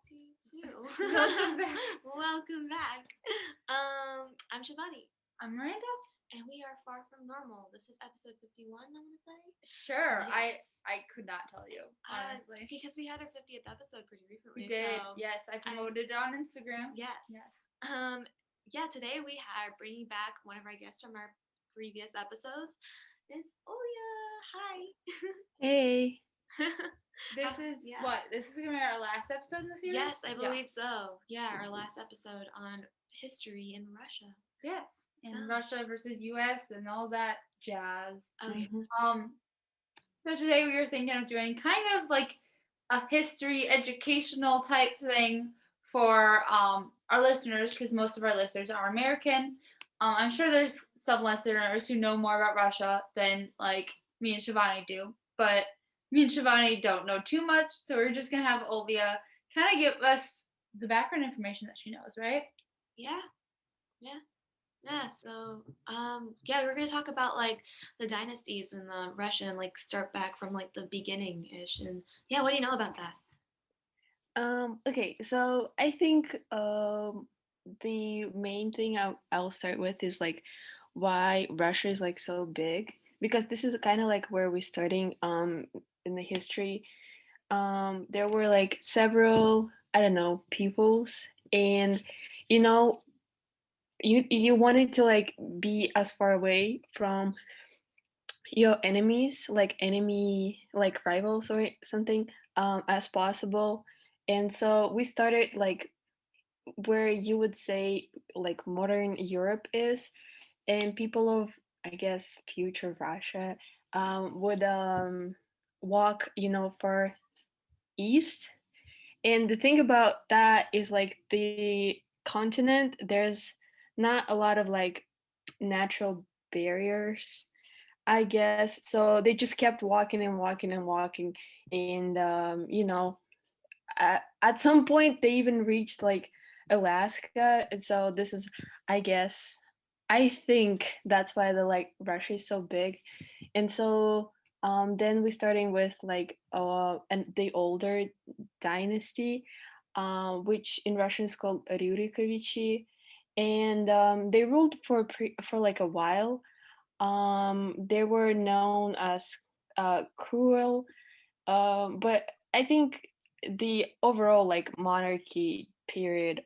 2022. Welcome back. Welcome back. I'm Shivani, I'm Miranda. and we are far from normal. This is episode 51, I'm gonna say. Sure. Yes. I could not tell you, honestly. Because we had our 50th episode pretty recently. We did. So Yes, I promoted it on Instagram. yes. Yes. Yeah. Today we are bringing back one of our guests from our previous episodes. It's Olya. Hi. Hey. This is yeah. what? This is gonna be our last episode in the series? Yes, I believe so. Yeah, our last episode on history in Russia. Yes. And So- Russia versus US and all that jazz. Oh, yeah. So today we were thinking of doing kind of like a history educational type thing for our listeners, because most of our listeners are American. I'm sure there's some listeners who know more about Russia than like me and Shivani do, but me and Shivani don't know too much, so we're just gonna have Olvia kind of give us the background information that she knows, right? Yeah. So, yeah, we're gonna talk about like the dynasties in the Russia and like start back from like the beginning ish. And yeah, what do you know about that? Okay, so I think the main thing I'll start with is like why Russia is like so big, because this is kind of like where we're starting in the history. There were like several, I don't know, peoples, and you know you wanted to like be as far away from your enemies, like enemy like rivals or something, as possible. And so we started like where you would say like modern Europe is, and people of, I guess, future Russia would walk, far east. And the thing about that is like the continent, there's not a lot of like natural barriers, I guess. So they just kept walking and walking and walking. And, at some point they even reached like Alaska. And so this is, I guess, I think that's why the like Russia is so big. And so then we starting with like and the older dynasty, which in Russian is called Rurikovichi. And they ruled for like a while. They were known as cruel, but I think the overall like monarchy period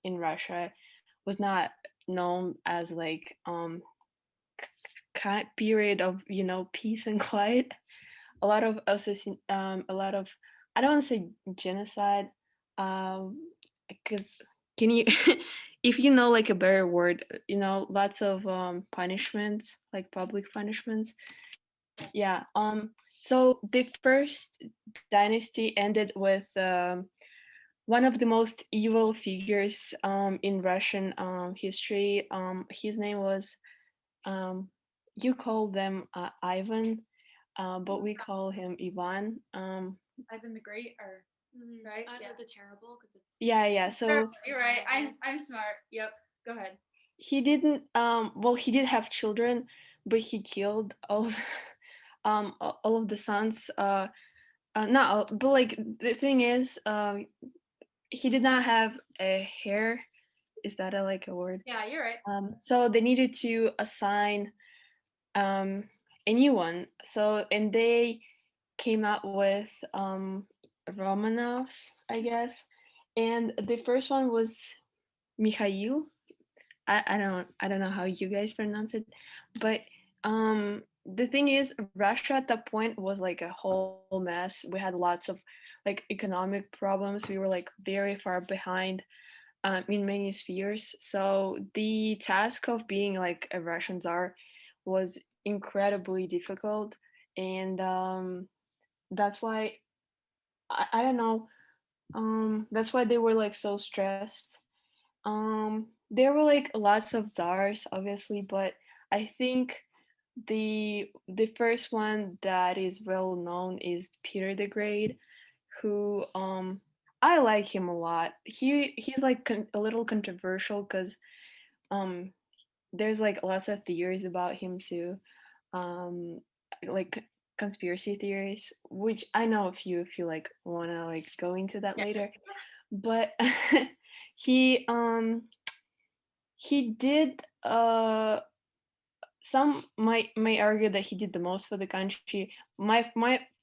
in Russia was not known as like period of peace and quiet. A lot of a lot of, I don't want to say genocide, because can you if you know like a better word, lots of punishments, like public punishments. Yeah. So the first dynasty ended with one of the most evil figures in Russian history. His name was, um, you call them Ivan, but we call him Ivan. Ivan the Great, or right? I Yeah. said the terrible because it's Yeah. So You're right. I'm smart. Yep. Go ahead. he didn't. Well, he did have children, but he killed all of the sons. Not all, but like the thing is, he did not have a hair. Is that like a word? Yeah, you're right. So they needed to assign um a new one. So, and they came out with Romanovs, I guess. And the first one was Mikhail. I don't know how you guys pronounce it, but the thing is, Russia at that point was like a whole mess. We had lots of like economic problems. We were like very far behind in many spheres. So the task of being like a Russian czar was incredibly difficult, and that's why I don't know. That's why they were like so stressed. There were like lots of czars, obviously, but I think the first one that is well known is Peter the Great, who I like him a lot. He's like a little controversial because um there's like lots of theories about him too, um like conspiracy theories, which I know if you like wanna like go into that Yeah. later. but he he did some might argue that he did the most for the country. My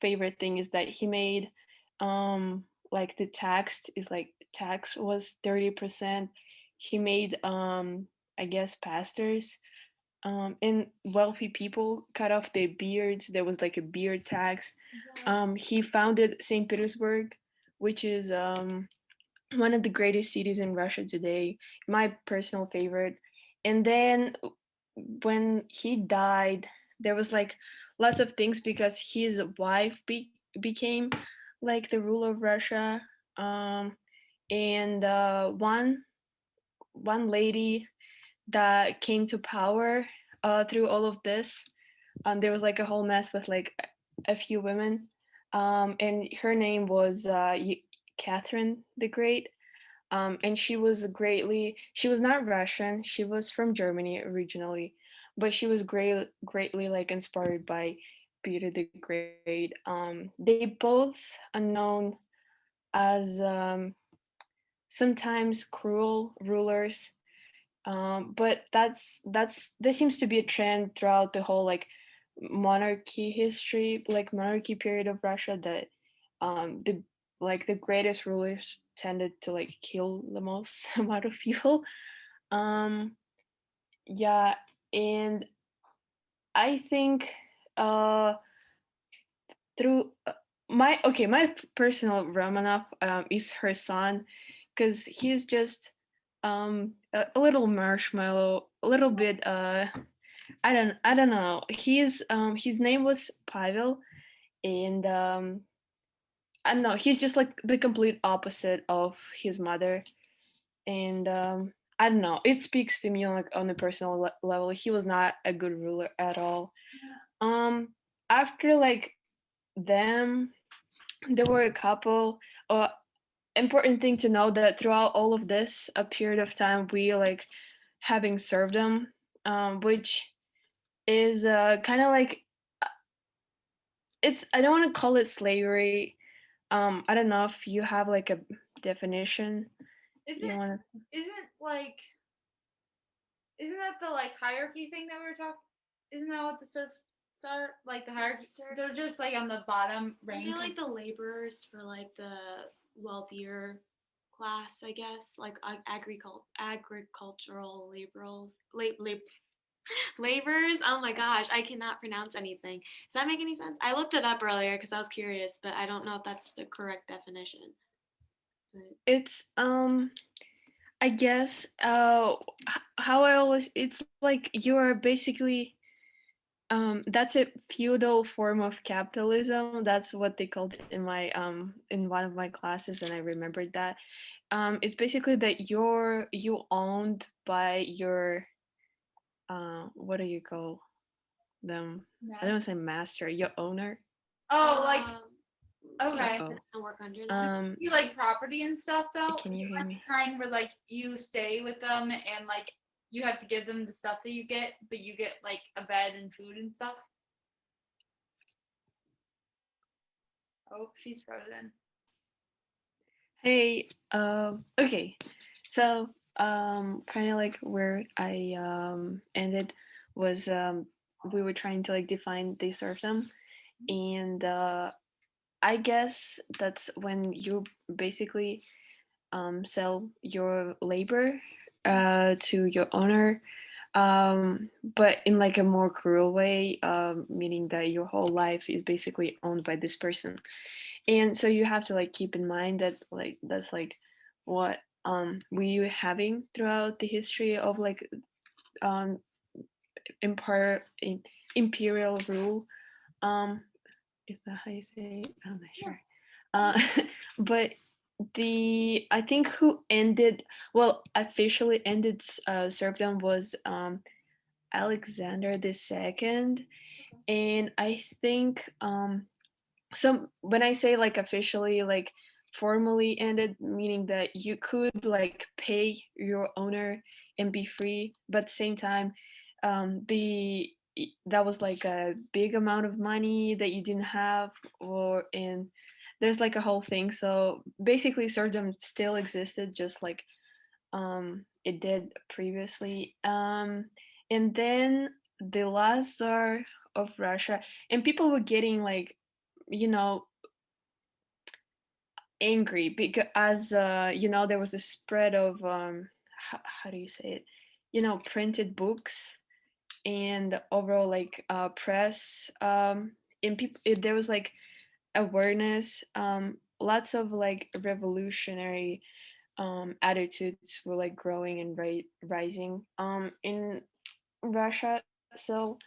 favorite thing is that he made like the tax was 30%. He made I guess pastors and wealthy people cut off their beards. There was like a beard tax. He founded St. Petersburg, which is one of the greatest cities in Russia today, my personal favorite. And then when he died, there was like lots of things because his wife became like the ruler of Russia. Um, and one lady that came to power through all of this. There was like a whole mess with like a few women, and her name was Catherine the Great. And she was not Russian, she was from Germany originally, but she was greatly like inspired by Peter the Great. They both are known as sometimes cruel rulers, but that seems to be a trend throughout the whole like monarchy history, like monarchy period of Russia, that the like the greatest rulers tended to like kill the most amount of people. um yeah, and I think uh through my personal Romanov is her son, because he's just a little marshmallow, a little bit I don't know. His name was Pavel, and I don't know, he's just like the complete opposite of his mother. And I don't know, it speaks to me like on a personal level. He was not a good ruler at all. um After like them, there were a couple important thing to know that throughout all of this a period of time we like having served them, which is kind of like it's I don't want to call it slavery. I don't know if you have like a definition you Isn't want isn't like isn't that the like hierarchy thing that we were talking? Isn't that what the serfs are like the hierarchy? They're Serfs, just like on the bottom are rank. they like the laborers for like the wealthier class, I guess, like agricultural laborers, laborers. Oh my gosh, I cannot pronounce anything. Does that make any sense? I looked it up earlier because I was curious, but I don't know if that's the correct definition. But it's I guess how I always it's like you're basically that's a feudal form of capitalism. That's what they called it in one of my classes, and I remembered that. It's basically that you owned by your what do you call them? I don't Yes. say master, your owner. Oh, like yeah, okay. Oh, and work under them. um, You like property and stuff though? can you Isn't hear that me? the kind where like you stay with them and like you have to give them the stuff that you get, but you get like a bed and food and stuff? Oh, she's frozen. Hey, okay, so kind of like where I ended was we were trying to like define they serfdom, and I guess that's when you basically sell your labor to your owner, but in like a more cruel way, meaning that your whole life is basically owned by this person. And so you have to like keep in mind that like that's like what we were having throughout the history of like um empire imperial rule. um is that how you say it? I'm not Yeah. sure. uh but the I think who ended, well, officially ended serfdom was Alexander the Second. And I think so when I say like officially, like formally ended, meaning that you could like pay your owner and be free, but at the same time, the that was like a big amount of money that you didn't have, or in there's like a whole thing. So basically serfdom still existed, just like it did previously. And then the last Tsar of Russia, and people were getting like, you know, angry because as there was a spread of how do you say it, printed books and overall like press, and people, there was like awareness, lots of like revolutionary attitudes were like growing and rising in Russia. So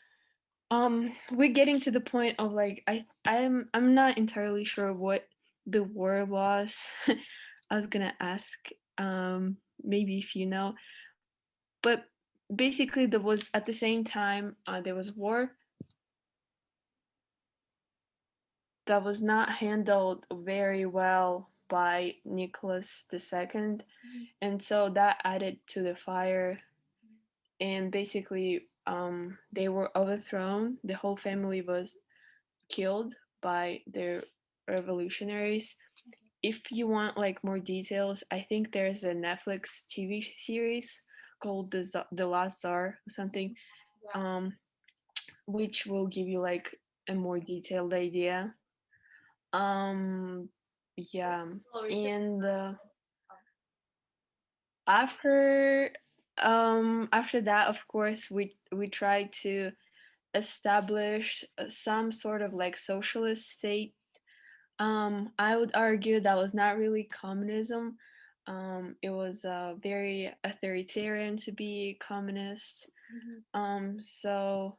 we're getting to the point of like I'm not entirely sure what the war was. I was gonna ask, maybe if you know, but basically there was at the same time there was war that was not handled very well by Nicholas II, and so that added to the fire, and basically they were overthrown. The whole family was killed by the revolutionaries. If you want like more details, I think there's a Netflix TV series called The Last Tsar or something, Yeah. which will give you like a more detailed idea. Um, yeah, and after after that, of course, we tried to establish some sort of like socialist state. I would argue that was not really communism. It was very authoritarian to be communist. So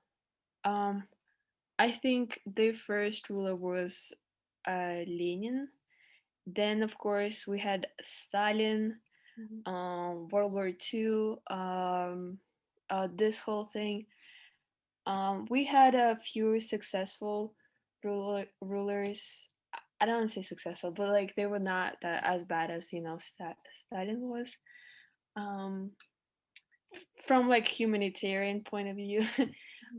I think the first ruler was Lenin. Then, of course, we had Stalin, World War II, this whole thing. We had a few successful rulers. I don't want to say successful, but like they were not that as bad as Stalin was. Um, from like humanitarian point of view,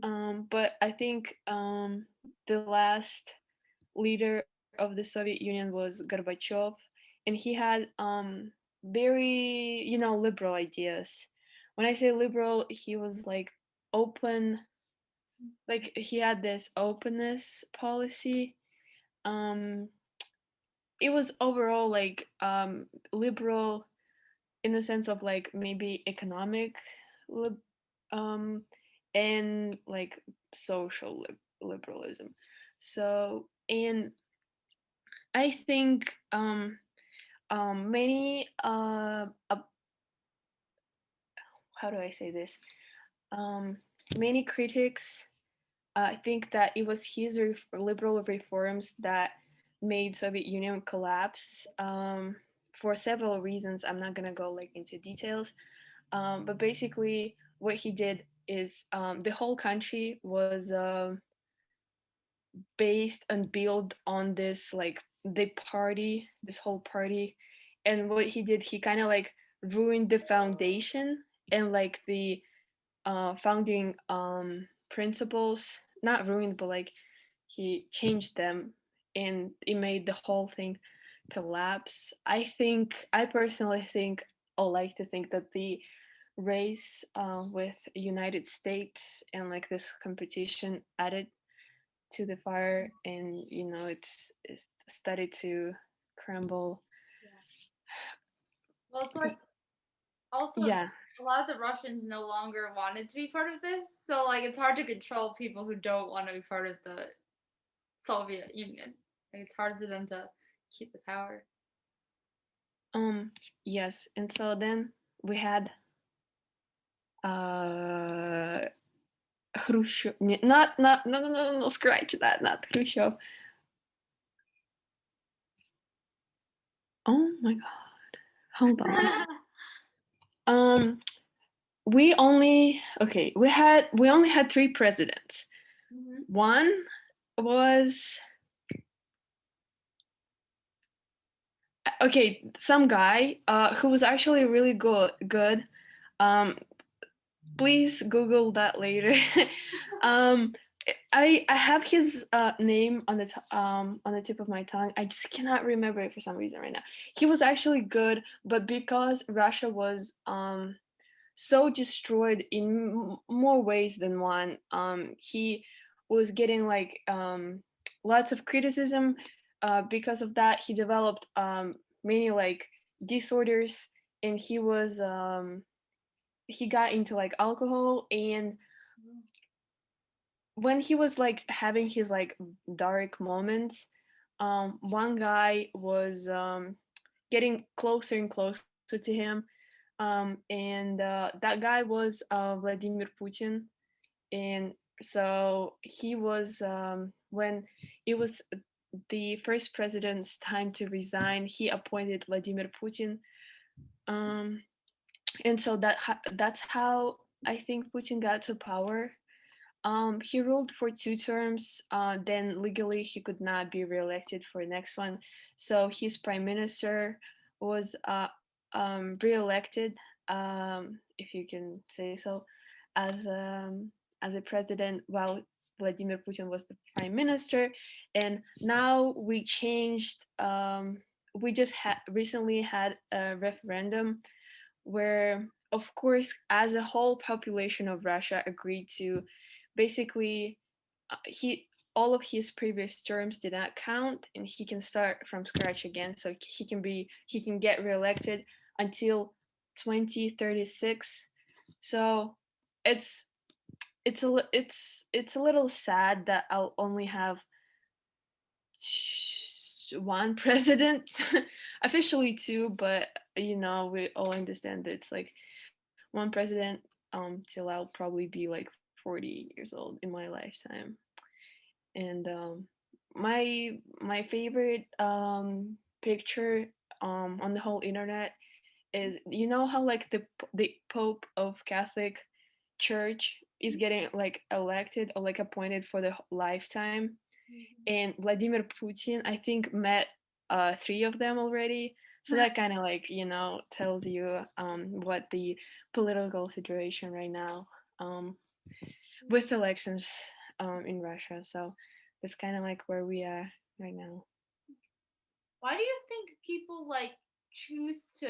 but I think the last leader of the Soviet Union was Gorbachev, and he had very liberal ideas. When I say liberal, he was like open, like he had this openness policy. um it was overall like liberal in the sense of like maybe economic lib- um and like social liberalism. So, and I think many how do I say this, um many critics think that it was his liberal reforms that made Soviet Union collapse, for several reasons. I'm not gonna go like into details, but basically what he did is the whole country was based and built on this like the party, this whole party, and what he did, he kind of like ruined the foundation and like the founding principles, not ruined, but like he changed them, and it made the whole thing collapse. I personally think, or like to think, that the race with United States and like this competition added to the fire, and it's started to crumble. Well, it's like also Yeah. a lot of the Russians no longer wanted to be part of this, so like it's hard to control people who don't want to be part of the Soviet Union. Like it's hard for them to keep the power. Yes, and so then we had uh Khrushchev. Not no no no no, scratch that, not Khrushchev. Oh my god. Hold on. Um we only okay, we only had three presidents. One was okay, some guy who was actually really good. Um please Google that later. I have his name on the tip of my tongue. I just cannot remember it for some reason right now. He was actually good, but because Russia was so destroyed in more ways than one, he was getting like lots of criticism. Because of that, he developed many like disorders, and he got into like alcohol. And when he was like having his like dark moments, one guy was getting closer and closer to him, and that guy was Vladimir Putin. And so he was, when it was the first president's time to resign, he appointed Vladimir Putin. um, and so that's how I think Putin got to power. He ruled for 2 terms. Then legally he could not be reelected for the next one. So his prime minister was reelected, if you can say so, as as a president, while Vladimir Putin was the prime minister. And now we changed. We just recently had a referendum where, of course, as a whole population of Russia agreed to basically, he all of his previous terms did not count, and he can start from scratch again. So he can get reelected until 2036. So it's it's a little sad that I'll only have one president, officially two, but we all understand that it's like one president till I'll probably be like 40 years old in my lifetime. And my favorite picture on the whole internet is, how like the Pope of Catholic Church is getting like elected or like appointed for the lifetime, and Vladimir Putin, I think, met three of them already. So that kind of like tells you what the political situation right now, um, with elections in Russia. So that's kind of like where we are right now. Why do you think people like choose to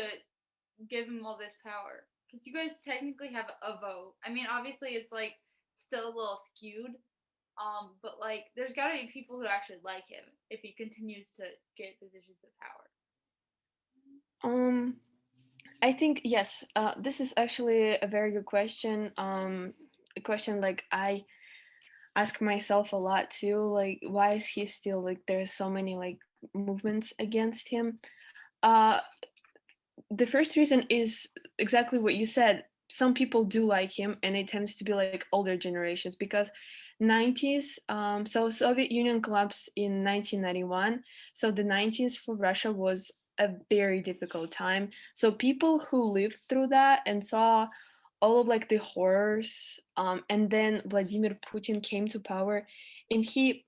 give him all this power? Because you guys technically have a vote. I mean, obviously it's like still a little skewed. But like there's gotta be people who actually like him if he continues to get positions of power. Um, I think yes. This is actually a very good question. A question like I ask myself a lot too. Like, why is he still like? There's so many like movements against him. Uh, the first reason is exactly what you said. Some people do like him, and it tends to be like older generations because 90s. So Soviet Union collapsed in 1991. So the 90s for Russia was a very difficult time. So people who lived through that and saw all of like the horrors, and then Vladimir Putin came to power, and he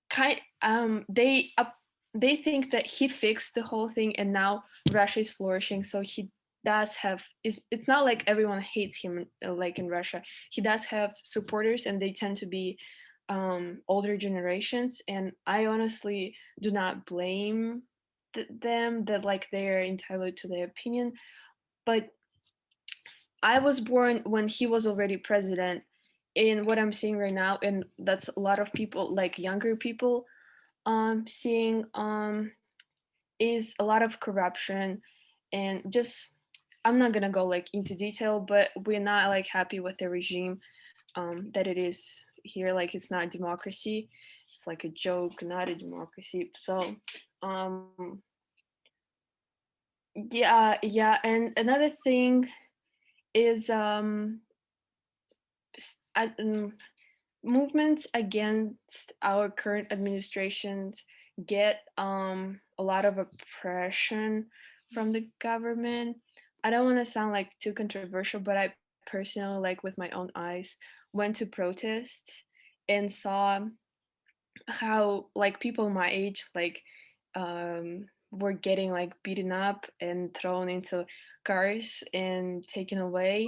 kind they think that he fixed the whole thing, and now Russia is flourishing. So he does have is it's not like everyone hates him, like in Russia. He does have supporters, and they tend to be older generations, and I honestly do not blame them that like they're entitled to their opinion. But I was born when he was already president, and what I'm seeing right now, and that's a lot of people, like younger people, seeing, is a lot of corruption. And just, I'm not gonna go like into detail, but we're not like happy with the regime that it is here. Like, it's not democracy, it's like a joke, not a democracy. So yeah. And another thing is s- movements against our current administrations get a lot of oppression from the government. I don't want to sound like too controversial, but I personally, like with my own eyes, went to protests and saw how like people my age like were getting like beaten up and thrown into cars and taken away.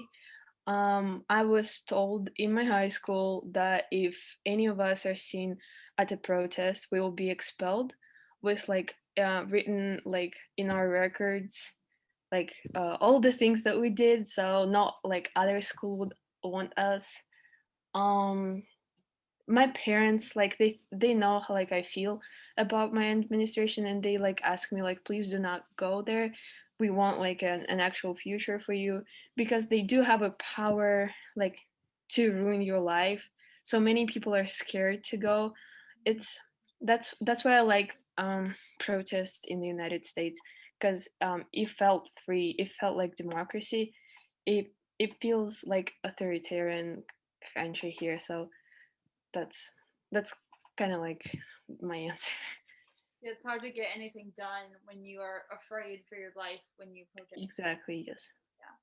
I was told in my high school that if any of us are seen at a protest, we will be expelled with like written like in our records, like all the things that we did. So not like other school would want us. Um, my parents like they know how like I feel about my administration, and they like ask me like please do not go there. We want like an actual future for you, because they do have a power like to ruin your life. So many people are scared to go. It's that's why I like protests in the United States, because it felt free, it felt like democracy. It feels like authoritarian country here. So that's that's kind of like my answer. It's hard to get anything done when you are afraid for your life when you protest. Exactly, yes. Yeah.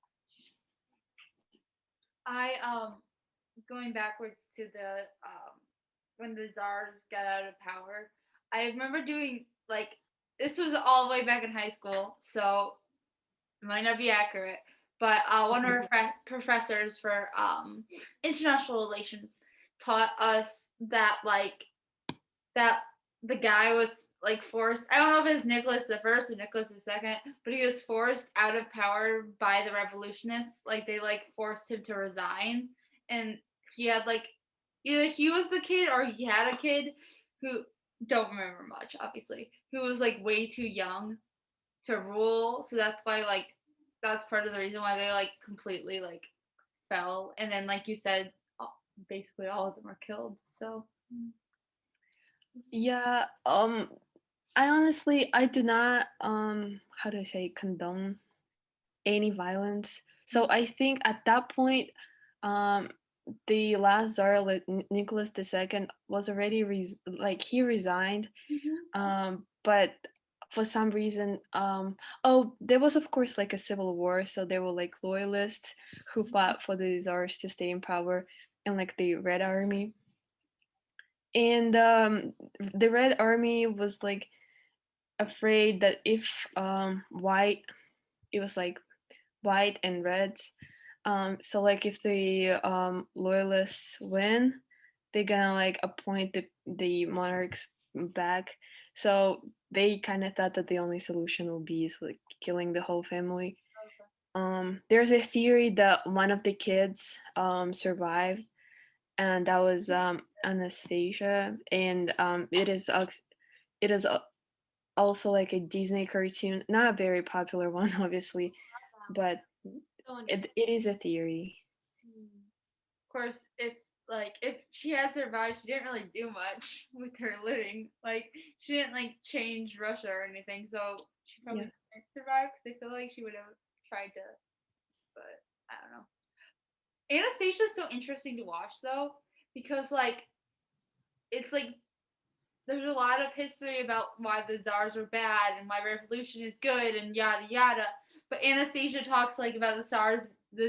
I going backwards to the when the czars got out of power. I remember doing like this was all the way back in high school, so it might not be accurate. But one of our professors for international relations taught us that that the guy was like forced. I don't know if it's Nicholas the First or Nicholas the Second, but he was forced out of power by the revolutionists. Like they like forced him to resign, and he had like either he was the kid or he had a kid who don't remember much, obviously, who was like way too young to rule. So that's why like that's part of the reason why they like completely like fell. And then like you said, basically all of them are killed. So. Yeah, I honestly I do not how do I say condone any violence. So I think at that point um the last czar like Nicholas II was already like he resigned, Mhm. but for some reason oh there was of course like a civil war, so there were like loyalists who fought for the czars to stay in power, and like the Red Army. And the Red Army was like afraid that if white it was like white and red, so like if the loyalists win, they're gonna like appoint the monarchs back. So they kind of thought that the only solution would be is like killing the whole family. There's a theory that one of the kids survived, and that was Anastasia, and it is also like a Disney cartoon, not a very popular one, obviously, but So it is a theory. Of course, if she had survived, she didn't really do much with her living. Like she didn't like change Russia or anything, so she probably Yes. didn't survive because I feel like she would have tried to, but I don't know. Anastasia's so interesting to watch though because like it's like there's a lot of history about why the czars were bad and why revolution is good and yada yada. But Anastasia talks like about the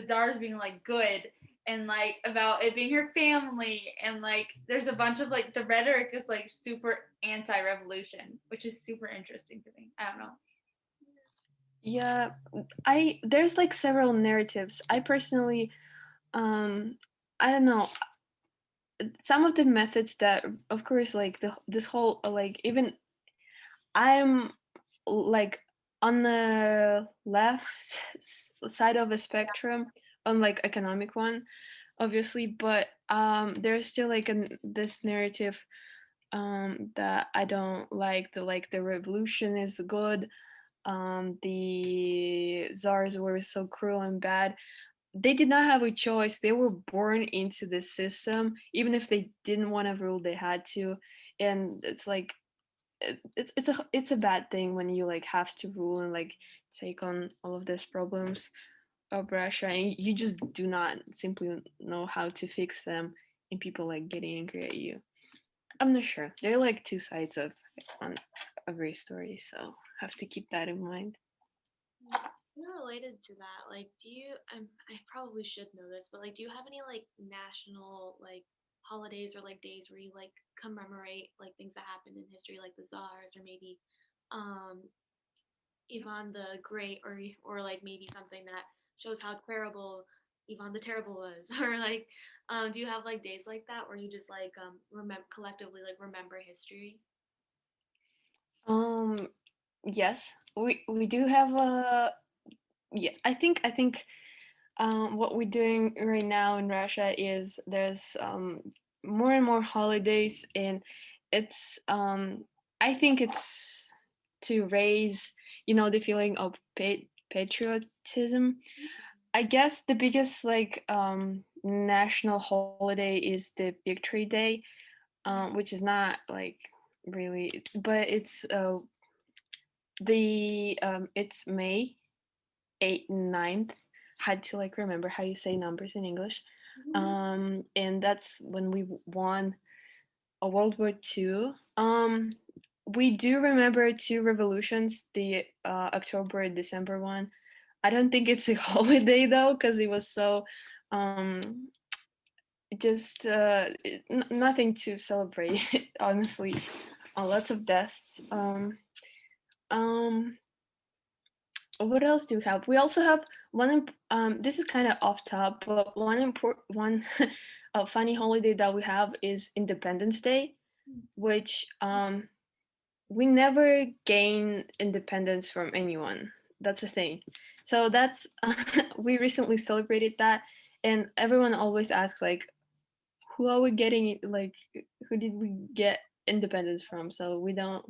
czars being like good and like about it being her family and like there's a bunch of like the rhetoric is like super anti-revolution, which is super interesting to me. I don't know. Yeah, I there's like several narratives. I personally um I don't know, some of the methods that of course like this whole like even I'm like on the left side of a spectrum, on like economic one obviously, but there's still like this narrative that I don't like, the revolution is good, the czars were so cruel and bad. They did not have a choice, they were born into this system, even if they didn't want to rule they had to. And it's like it's a bad thing when you like have to rule and like take on all of these problems of Russia, and you just do not simply know how to fix them, and people like getting angry at you. I'm not sure. There are like two sides of on every story, so have to keep that in mind. related to that, like, do you? I probably should know this, but like, do you have any like national like holidays or like days where you like commemorate like things that happened in history, like the czars, or maybe um Ivan the Great, or like maybe something that shows how terrible Ivan the Terrible was, or like, do you have like days like that where you just like remember collectively like remember history? Um, yes, we do have a yeah. I think what we're doing right now in Russia is there's more and more holidays, and it's I think it's to raise the feeling of patriotism. I guess the biggest like national holiday is the Victory Day, which is not like really, but it's May 8th and 9th. Had to like remember how you say numbers in English. And that's when we won a World War II. We do remember two revolutions, the October and December one. I don't think it's a holiday though, because it was so um, just nothing to celebrate, honestly. Lots of deaths. Um, what else do we have? We also have this is kind of off top, but one funny holiday that we have is Independence Day, which we never gain independence from anyone. That's a thing. So that's we recently celebrated that, and everyone always asks like, who are we getting, like, who did we get independence from? So we don't.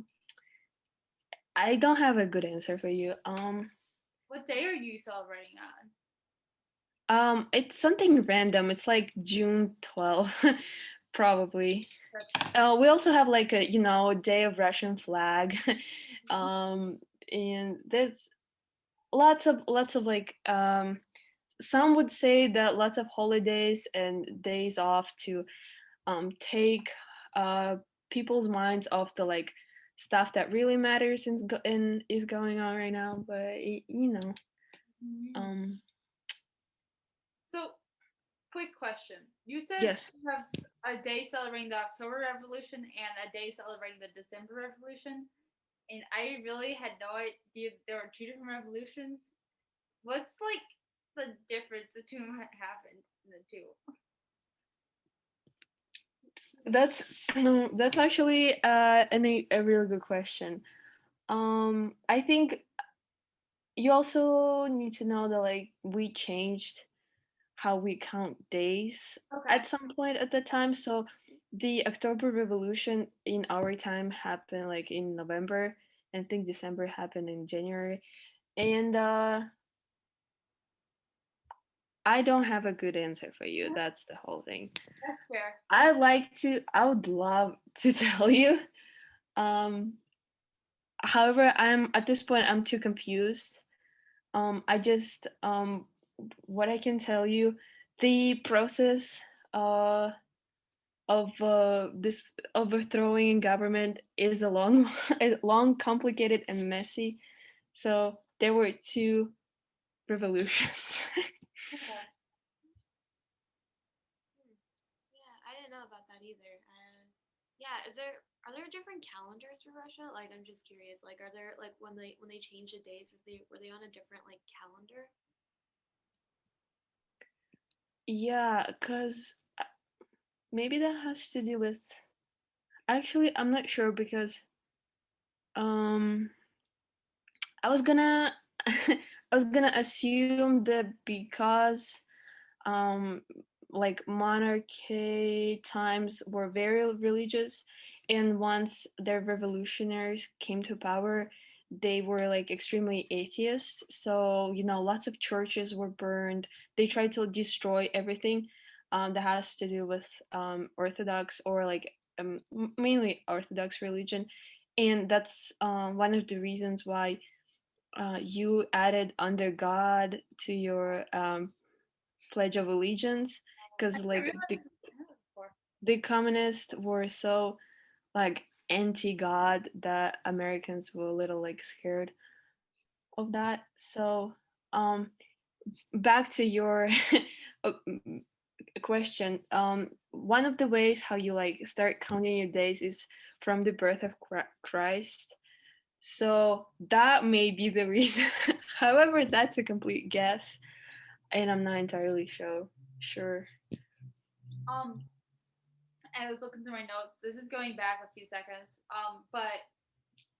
I don't have a good answer for you. What day are you celebrating on? It's something random. It's like June 12th, probably. We also have like a day of Russian flag, um, and there's lots of like some would say that lots of holidays and days off to take people's minds off the like stuff that really matters and is going on right now. But Mhm. um, So, quick question. You said yes. you have a day celebrating the October Revolution and a day celebrating the December Revolution, and I really had no idea there were two different revolutions. What's like the difference between what happened in the two? That's that's actually a really good question. I think you also need to know that like we changed how we count days Okay. at some point at the time. So the October Revolution in our time happened like in November, and I think December happened in January. And I don't have a good answer for you. That's the whole thing. That's fair. I would love to tell you. Um, However, I'm at this point I'm too confused. I just what I can tell you, the process uh of this overthrowing government is a long, a long, complicated, and messy. So there were two revolutions. Okay. Hmm. Yeah, I didn't know about that either. Yeah, are there different calendars for Russia? Like, I'm just curious. Like, are there like when they change the dates, were they on a different like calendar? Yeah, because maybe that has to do with. Actually, I'm not sure because um I was gonna I was gonna assume that because um like monarchy times were very religious, and once their revolutionaries came to power they were like extremely atheist, so lots of churches were burned. They tried to destroy everything that has to do with orthodox or like mainly orthodox religion, and that's one of the reasons why you added under God to your Pledge of Allegiance, I because didn't like realize I had it before. the communists were so like anti-God that Americans were a little like scared of that. So um back to your uh, question. One of the ways how you like start counting your days is from the birth of Christ. So that may be the reason. However, that's a complete guess. and I'm not entirely sure. Um, I was looking through my notes. This is going back a few seconds. But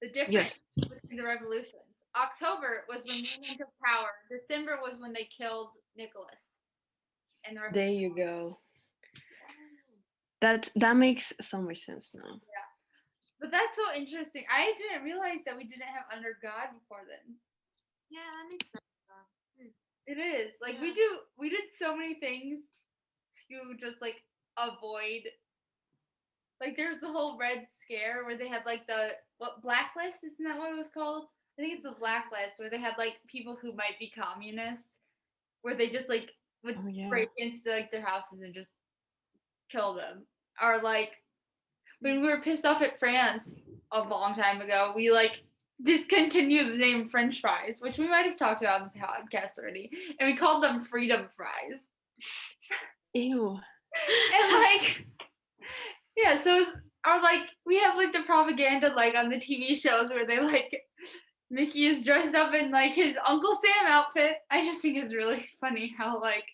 the difference Yes, between the revolutions. October was when women took power. December was when they killed Nicholas. And the rest there of you go. yeah. That makes so much sense now. Yeah. But that's so interesting. I didn't realize that we didn't have under God before then. Yeah, that makes sense. It is. Like Yeah. we did so many things to just like avoid like there's the whole red scare where they had like the what blacklist, isn't that what it was called? I think it's the blacklist where they had like people who might be communists where they just like would Oh yeah. break into like their houses and just kill them. Or like when we were pissed off at France a long time ago, we like discontinued the name French fries, which we might have talked about in the podcast already, and we called them freedom fries. Ew. And like, yeah, so it's, or like we have like the propaganda like on the TV shows where they like Mickey is dressed up in like his Uncle Sam outfit. I just think it's really funny how like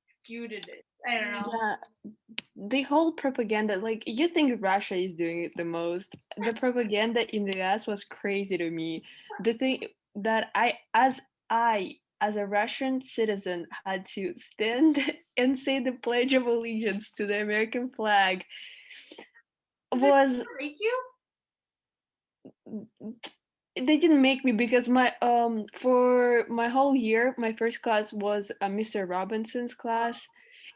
skewed it is. I don't know. Yeah, the whole propaganda, like you think Russia is doing it the most. The propaganda in the US was crazy to me. The thing that I as a Russian citizen had to stand and say the Pledge of Allegiance to the American flag Did they was make you? they didn't make me because my for my whole year my first class was Mr. Robinson's class,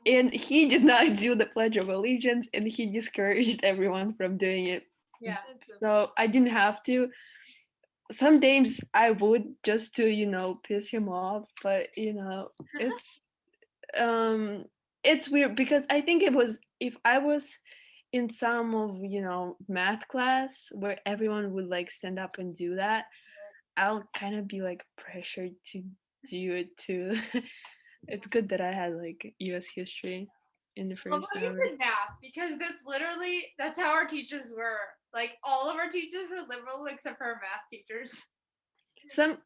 and he did not do the Pledge of Allegiance, and he discouraged everyone from doing it. Yeah. So I didn't have to. Some days I would just to piss him off, but um it's weird because I think it was if I was in some of math class where everyone would like stand up and do that, I'll kind of be like pressured to do it too. It's good that I had like US history in the Love first how you hour. said math because that's how our teachers were. Like all of our teachers were liberal except for our math teachers. Some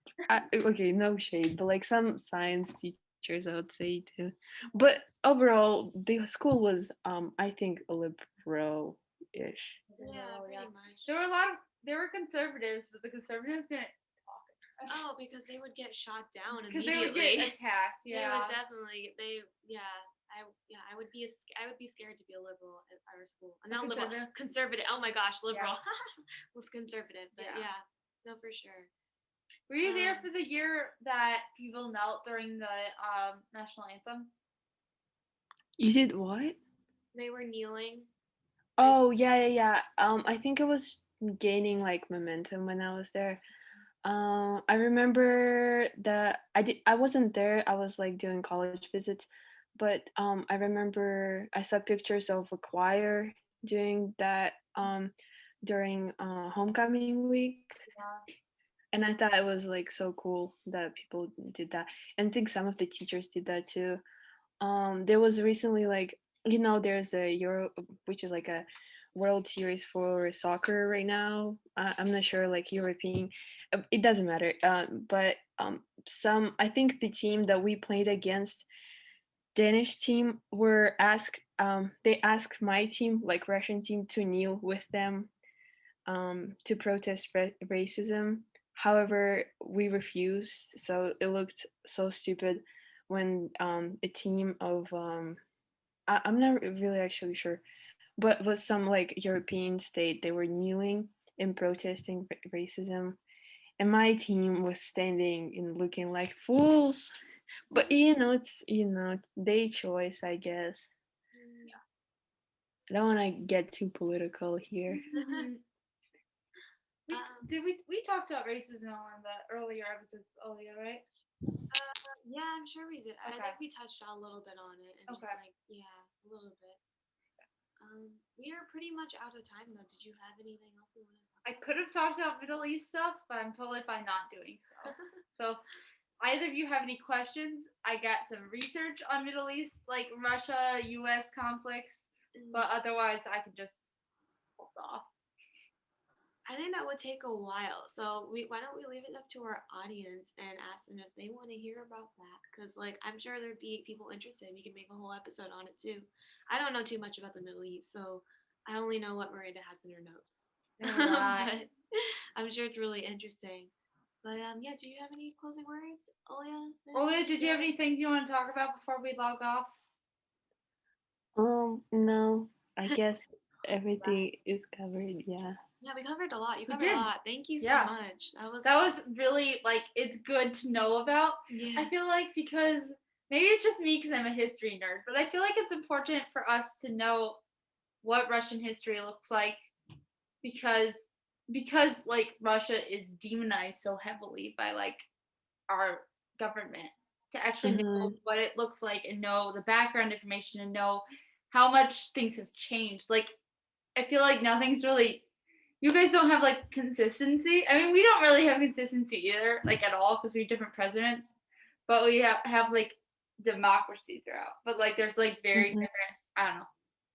okay, no shade, but like some science teachers I would say too. But overall the school was I think a liberal-ish. Yeah, Yeah. pretty much. There were conservatives, but the conservatives didn't talk. Oh, because they would get shot down Because they would immediately. get attacked. They Yeah. would definitely. I would be. I would be scared to be a liberal at our school. Not liberal, Conservative? conservative. Oh my gosh, liberal. Yeah. Was conservative, but Yeah. yeah, no, for sure. Were you there for the year that people knelt during the national anthem? You did what? They were kneeling. Oh yeah. I think it was gaining like momentum when I was there. I remember that I wasn't there. I was like doing college visits, but I remember I saw pictures of a choir doing that during homecoming week, Yeah. and I thought it was like so cool that people did that, and I think some of the teachers did that too. There was recently like there's a Euro, which is like a World Series for soccer right now. I'm not sure like European, it doesn't matter. But some I think the team that we played against, Danish team, were asked. They asked my team, like Russian team, to kneel with them to protest racism. However, we refused, so it looked so stupid when a team of I'm not really actually sure, but was some like European state, they were kneeling and protesting racism, and my team was standing and looking like fools. But it's their choice, I guess. Yeah. I don't want to get too political here. We talked about racism on the earlier episodes, Olya, right? Yeah, I'm sure we did. I Okay. think we touched a little bit on it, and Okay. just like a little bit. We are pretty much out of time though. Did you have anything else you want to talk I about? could have talked about Middle East stuff, but I'm totally fine not doing so. So, either of you have any questions? I got some research on Middle East, like Russia, U.S. conflicts, but otherwise I can just hold off. I think that would take a while. So why don't we leave it up to our audience and ask them if they want to hear about that? Because like I'm sure there'd be people interested. We can make a whole episode on it too. I don't know too much about the Middle East, so I only know what Miranda has in her notes. Right. But I'm sure it's really interesting. But yeah, do you have any closing words, Olya? Olya, did you have any things you want to talk about before we log off? No, I guess everything is covered. Yeah. Yeah, we covered a lot. You We covered a did. lot. Thank you so Yeah. much. That was really like it's good to know about. Yeah. I feel like because maybe it's just me because I'm a history nerd, but I feel like it's important for us to know what Russian history looks like because like Russia is demonized so heavily by like our government to actually know Mhm. what it looks like and know the background information and know how much things have changed. Like I feel like nothing's really you guys don't have like consistency. I mean, we don't really have consistency either, like at all, because we have different presidents. But we have like democracy throughout. But like there's like very Mhm. different. I don't know.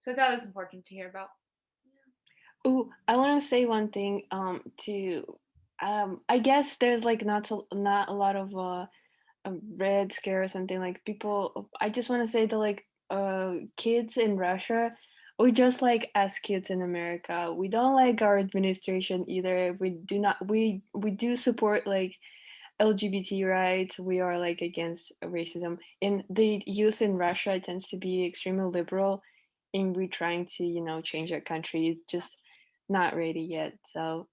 So I thought it was important to hear about. Oh, I want to say one thing. To I guess there's like not a lot of red scare or something like people. I just want to say that like kids in Russia, we just like as kids in America, we don't like our administration either. We do not. We do support like LGBT rights. We are like against racism. And the youth in Russia tends to be extremely liberal, and we're trying to change our country. It's just not ready yet. So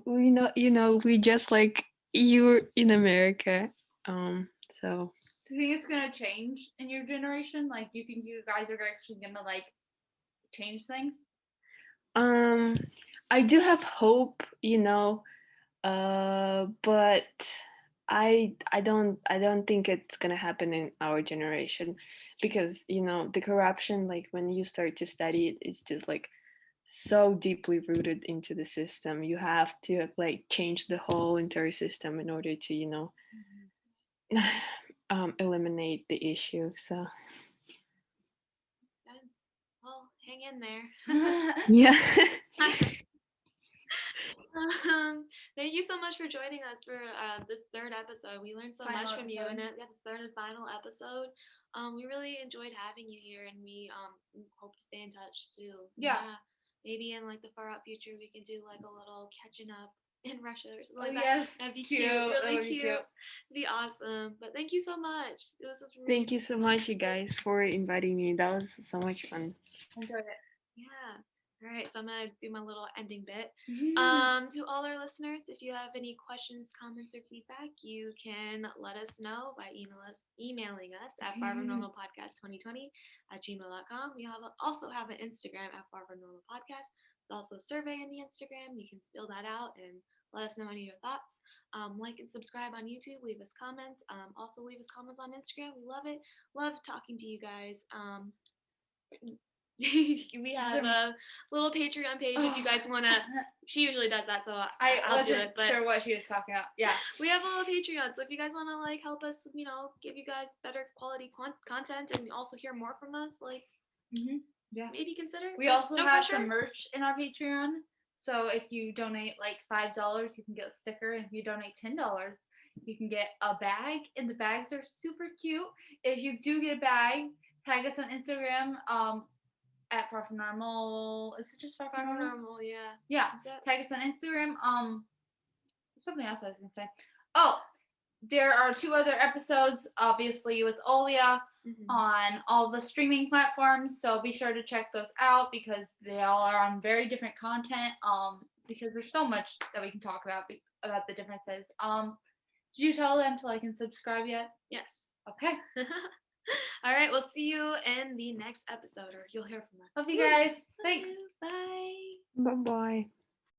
we just like you're in America. So Do you think it's gonna change in your generation? Like, do you think you guys are actually gonna like change things? um, I do have hope, but I don't think it's gonna happen in our generation because the corruption, like when you start to study it, it's just like so deeply rooted into the system. You have to like change the whole entire system in order to eliminate the issue. So Sense. Well, hang in there. yeah. Thank you so much for joining us for this third episode. We learned so Final much from you, and episode. yeah, the third and final episode. We really enjoyed having you here, and we hope to stay in touch too. Yeah. Maybe in like the far out future, we can do like a little catching up in Russia or something Oh like that. yes, That'd be cute. cute, That really would be cute. cute. Be awesome. But thank you so much. It was just really Thank you so much, you guys, for inviting me. That was so much fun. Enjoyed it. yeah. All right, so I'm gonna do my little ending bit. Mhm. To all our listeners, if you have any questions, comments, or feedback, you can let us know by emailing us at farvernormalpodcast2020 at gmail.com. We also have an Instagram at farvernormalpodcast. There's also a survey in the Instagram. You can fill that out and let us know any of your thoughts. Like and subscribe on YouTube. Leave us comments. Also leave us comments on Instagram. We love it. Love talking to you guys. We have a little Patreon page if you guys want to. She usually does that, so I'll do it. Wasn't But sure what she was talking about. Yeah. we have a little Patreon, so if you guys want to like help us, give you guys better quality content and also hear more from us, like Yeah. maybe consider. We But also no have pressure. some merch in our Patreon. So if you donate like $5, you can get a sticker. And if you donate $10, you can get a bag. And the bags are super cute. If you do get a bag, tag us on Instagram. At Far From Normal. Is it just Far From Normal? Normal, yeah. Yeah. Tag us on Instagram. Something else I was gonna say. Oh, there are 2 other episodes, obviously with Olya on all the streaming platforms. So be sure to check those out because they all are on very different content. Because there's so much that we can talk about the differences. Did you tell them to like and subscribe yet? Yes. Okay. All right, we'll see you in the next episode, or you'll hear from us. Love you guys. Thanks. Bye. Bye bye.